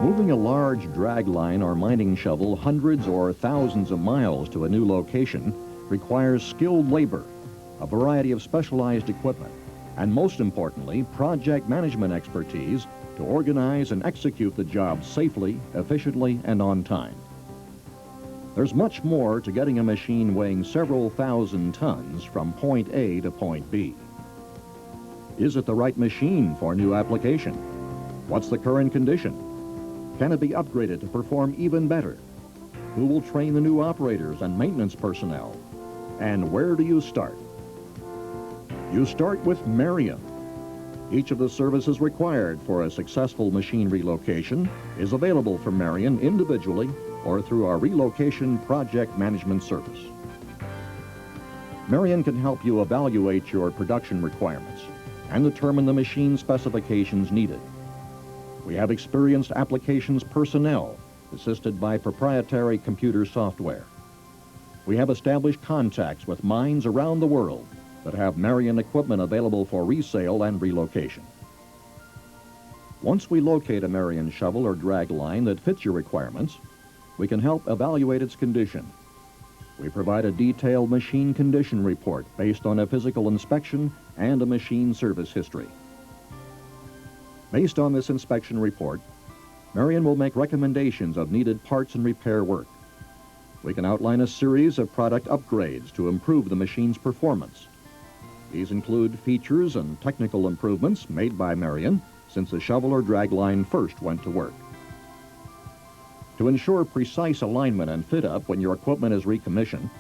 Moving a large dragline or mining shovel hundreds or thousands of miles to a new location requires skilled labor, a variety of specialized equipment, and most importantly, project management expertise to organize and execute the job safely, efficiently, and on time. There's much more to getting a machine weighing several thousand tons from point A to point B. Is it the right machine for new application? What's the current condition? Can it be upgraded to perform even better? Who will train the new operators and maintenance personnel? And where do you start? You start with Marion. Each of the services required for a successful machine relocation is available from Marion individually or through our Relocation Project Management Service. Marion can help you evaluate your production requirements and determine the machine specifications needed. We have experienced applications personnel assisted by proprietary computer software. We have established contacts with mines around the world that have Marion equipment available for resale and relocation. Once we locate a Marion shovel or drag line that fits your requirements, we can help evaluate its condition. We provide a detailed machine condition report based on a physical inspection and a machine service history. Based on this inspection report, Marion will make recommendations of needed parts and repair work. We can outline a series of product upgrades to improve the machine's performance. These include features and technical improvements made by Marion since the shovel or drag line first went to work. To ensure precise alignment and fit-up when your equipment is recommissioned,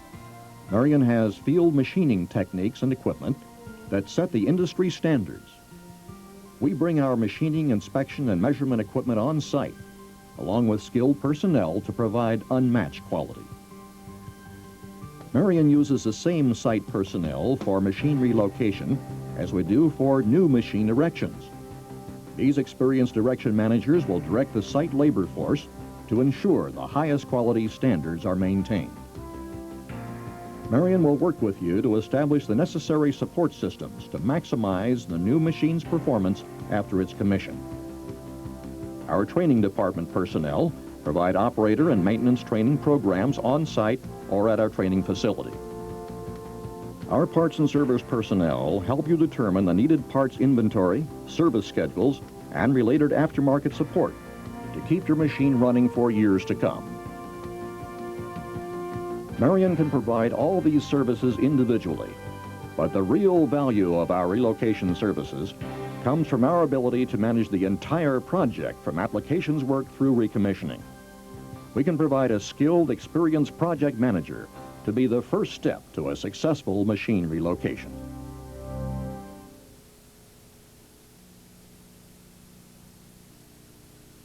Marion has field machining techniques and equipment that set the industry standards. We bring our machining, inspection, and measurement equipment on site, along with skilled personnel to provide unmatched quality. Marion uses the same site personnel for machine relocation as we do for new machine erections. These experienced erection managers will direct the site labor force to ensure the highest quality standards are maintained. Marion will work with you to establish the necessary support systems to maximize the new machine's performance after its commission. Our training department personnel provide operator and maintenance training programs on site or at our training facility. Our parts and service personnel help you determine the needed parts inventory, service schedules, and related aftermarket support to keep your machine running for years to come. Marion can provide all these services individually, but the real value of our relocation services comes from our ability to manage the entire project from applications work through recommissioning. We can provide a skilled, experienced project manager to be the first step to a successful machine relocation.